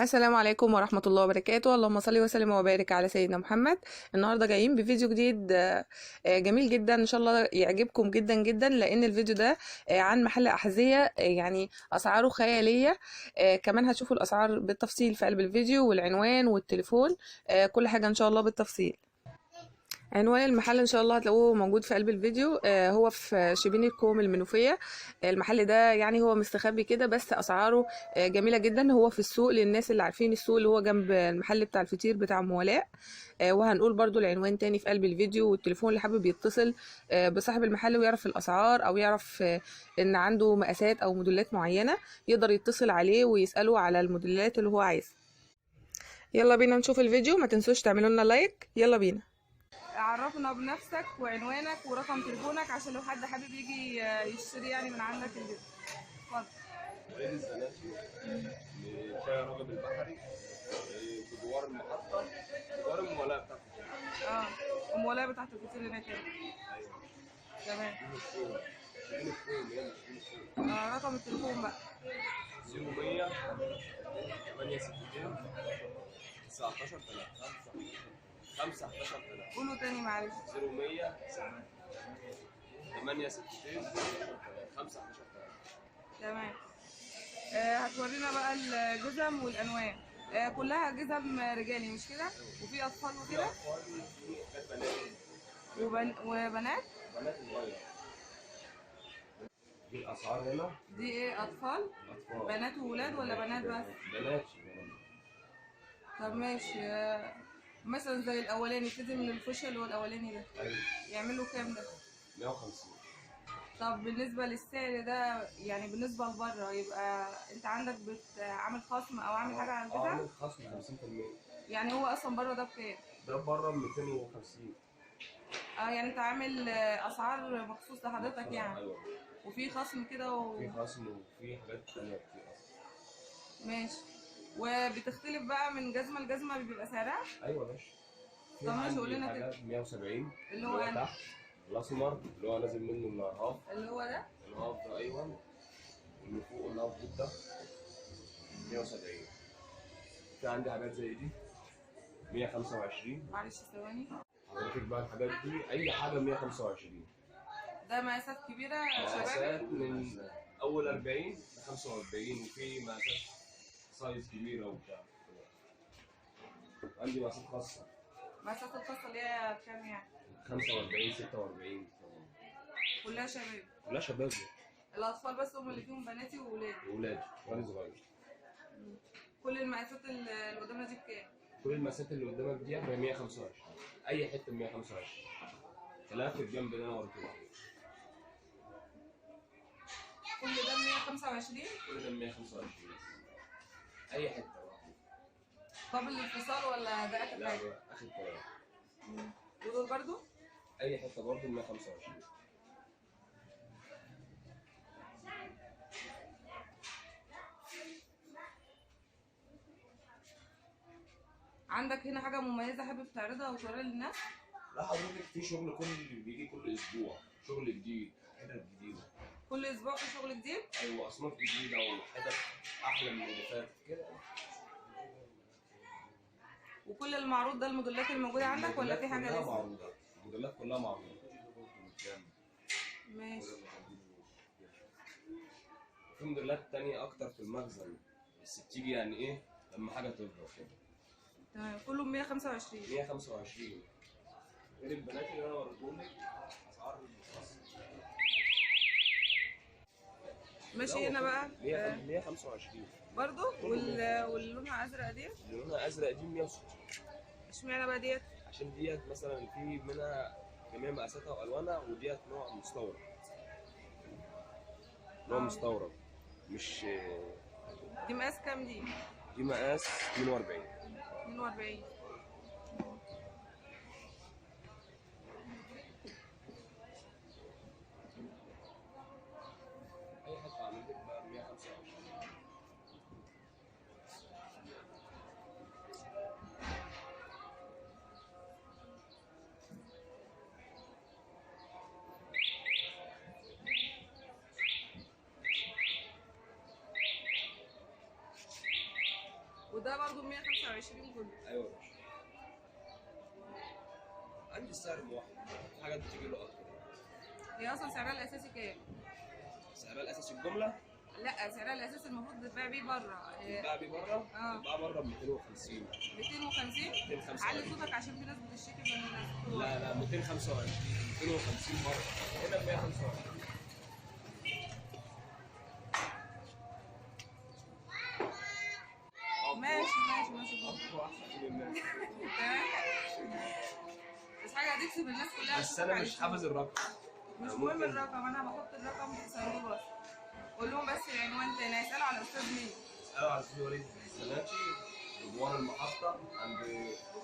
السلام عليكم ورحمة الله وبركاته. اللهم صل وسلم وبارك على سيدنا محمد. النهاردة جايين بفيديو جديد جميل جدا، ان شاء الله يعجبكم جدا جدا، لان الفيديو ده عن محل أحذية يعني اسعاره خيالية. كمان هتشوفوا الاسعار بالتفصيل في قلب الفيديو، والعنوان والتليفون، كل حاجة ان شاء الله بالتفصيل. عنوان المحل ان شاء الله هتلاقوه موجود في قلب الفيديو. هو في شبين الكوم المنوفيه. المحل ده يعني هو مستخبي كده، بس اسعاره جميله جدا. هو في السوق، للناس اللي عارفين السوق اللي هو جنب المحل بتاع الفطير بتاع ام ولاء. وهنقول برضو العنوان تاني في قلب الفيديو، والتليفون اللي حابب يتصل بصاحب المحل ويعرف الاسعار، او يعرف ان عنده مقاسات او موديلات معينه، يقدر يتصل عليه ويساله على الموديلات اللي هو عايزها. يلا بينا نشوف الفيديو. ما تنسوش تعملوا لنا لايك. يلا بينا. عرفنا بنفسك وعنوانك ورقم تليفونك، عشان لو حد حابب يجي يشتري يعني من عندك الفيديو. اتفضل. وليد الزناتي من شارع راغب البحري، بجوار المحطة، بجوار المولاة بتاعت الفطير. ام ولاء بتاعت الفطير هناك. أيوة. تمام. شبين الفول يعني شبين الفول. رقم التليفون بقى 0100 862 19 3 5 11 3. قولوا تاني معلش. 0100 862 5 11 3. تمام. هتورينا بقى الجزم والانواع. كلها جزم رجالي مش كده؟ وفي اطفال وكده وبنات. بنات صغيرة. دي الأسعار هنا. دي ايه؟ اطفال بنات وولاد ولا بنات بس؟ بنات. طب ماشي. مثلا زي الاولاني، ابتدي من الفوشيا اللي هو الاولاني ده. أيوة. يعملوا كام ده؟ 150. طب بالنسبه للسعر ده، يعني بالنسبه لبره، يبقى انت عندك عامل خصم او عامل حاجه على البتاع؟ عامل خصم 50%. يعني هو اصلا بره ده بكام؟ ده بره 250. يعني انت عامل اسعار مخصوص لحضرتك يعني. ايوه. وفي خصم كده في خصم وفي حاجات تانية كتير اصلا. ماشي. وبتختلف بقى من جزمه لجزمه بيبقى سعرها؟ ايوه ماشي. في طب ماشي، قول عندي لنا كده. حاجات 170 اللي هو أنا. تحت الاسمر اللي هو نازل منه النهاف. اللي هو ده. النهاف ده ايوه. واللي فوق النهاف ده 170. في عندي حاجات زي دي 125. معلش ثواني. حضرتك بقى الحاجات دي اي حاجه 125. ده مقاسات كبيره مقاسات شبابي؟ من اول 40 ل 45، وفي مقاسات سايز كبيره وبتاع. عندي مقاسات خاصه. مقاسات الخاصه اللي هي كام يعني؟ 45 46. كلها شباب؟ كلها شباب. الاطفال بس هم اللي فيهم بناتي وولادي؟ وولاد وانا صغير. كل المقاسات اللي قدامنا دي بكام؟ كل المقاسات اللي قدامك دي ب 125. اي حته ب 125. خلاف الجنب اللي انا وريته. كل ده 125؟ كل ده 125. اي حته بقى. قابل للفصال ولا ده اخر لا حاجه؟ ده اخر كلام. ودول برضو؟ اي حته برضه 125. عندك هنا حاجه مميزه حابب تعرضها وتوريها للناس؟ لا حضرتك في شغل بيجي كل اسبوع، شغل جديد، حتت جديده. كل اسبوع في شغل جديد؟ ايوه اصناف جديده وحتت احلى من اللي فاتت كده. وكل المعروض ده الموديلات الموجوده عندك ولا في حاجه لسه؟ معروضه. الموديلات كلها معروضه. ماشي. في موديلات تانية اكتر في المخزن، بس بتيجي يعني ايه لما حاجه تظهر كده. تمام. كله 125؟ 125. غير البنات اللي انا وريتهولك اسعار الرخيصه. ماشي. هنا بقى 125 برضو. واللي لونها ازرق ديت؟ اللي لونها ازرق دي 160. اشمعنى بقى ديت؟ عشان ديت مثلا في منها جميع مقاساتها والوانها، وديت نوع مستورد. نوع مستورد مش. دي مقاس كام دي؟ دي مقاس 42. 42. اي حته عندك بقى 125. وده برضه 125 كله. ايوه يا باشا. عندي السعر بواحد، في حاجات بتيجي له اكتر. هي اصلا سعرها الاساسي كام؟ سعرها الاساسي الجمله؟ لا، سعرها الاساسي المفروض تتباع بيه بره. تتباع بيه بره؟ تتباع بره ب 250. 250؟ 250. علي صوتك عشان في ناس بتشتكي من الناس. لا لا 225 250 مره، هنا ب 125. ماشي. اقوى احسن من الناس. بس حاجه هتكسب الناس كلها. بس انا مش حافظ الرقم. مش مهم الرقم، انا بحط الرقم تسالوه بس. قول لهم بس العنوان تاني، هيسالوا على استاذ مين؟ اسالوا على استاذ وليد السناتي، جوار المحطه عند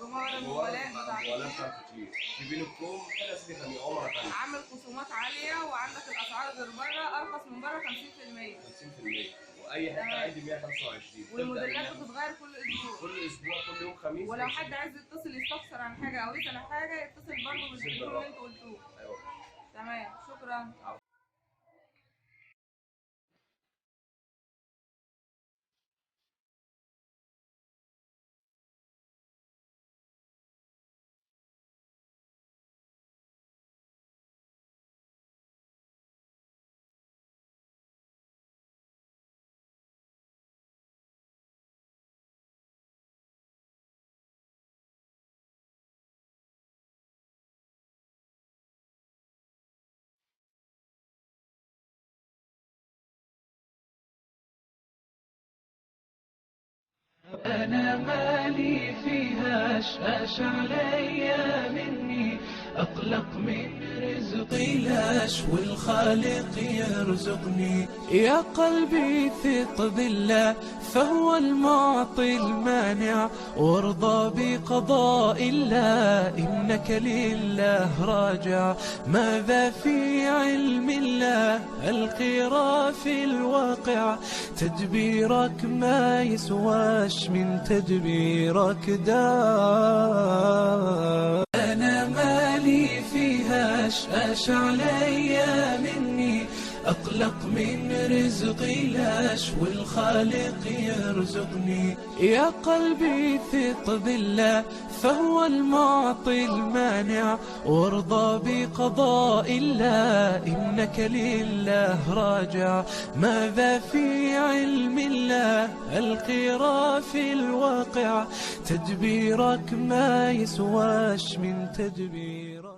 جمهور الموالاه بتاع كتير في بين الكوم كده. سيدي كان عمره ثانيه عامل خصومات عاليه، وعندك الاسعار غير بره، ارخص من بره 50%. 50%، واي حته عندي 125. والموديلات بتتغير كل اسبوع. كل اسبوع، كل يوم خميس. ولو حد عايز يتصل يستفسر عن حاجه او يسال عن حاجه، يتصل برضه بالتليفون اللي انتوا قلتوه. ايوه تمام، شكرا. أنا مالي فيهاش أش علي مني، أقلق من رزقي لاش والخالق يرزقني. يا قلبي ثق بالله فهو المعطي المانع، وارضى بقضاء الله إنك لله راجع. ماذا في علم الله الخير في الواقع، تدبيرك ما يسواش من تدبيرك دار. أنا مالي فيهاش أش علي مني، أقلق من رزقي لاش والخالق يرزقني. يا قلبي ثق بالله فهو المعطي المانع، وارضى بقضاء الله إنك لله راجع. ماذا في علم الله الخير في الواقع، تدبيرك ما يسواش من تدبيرك.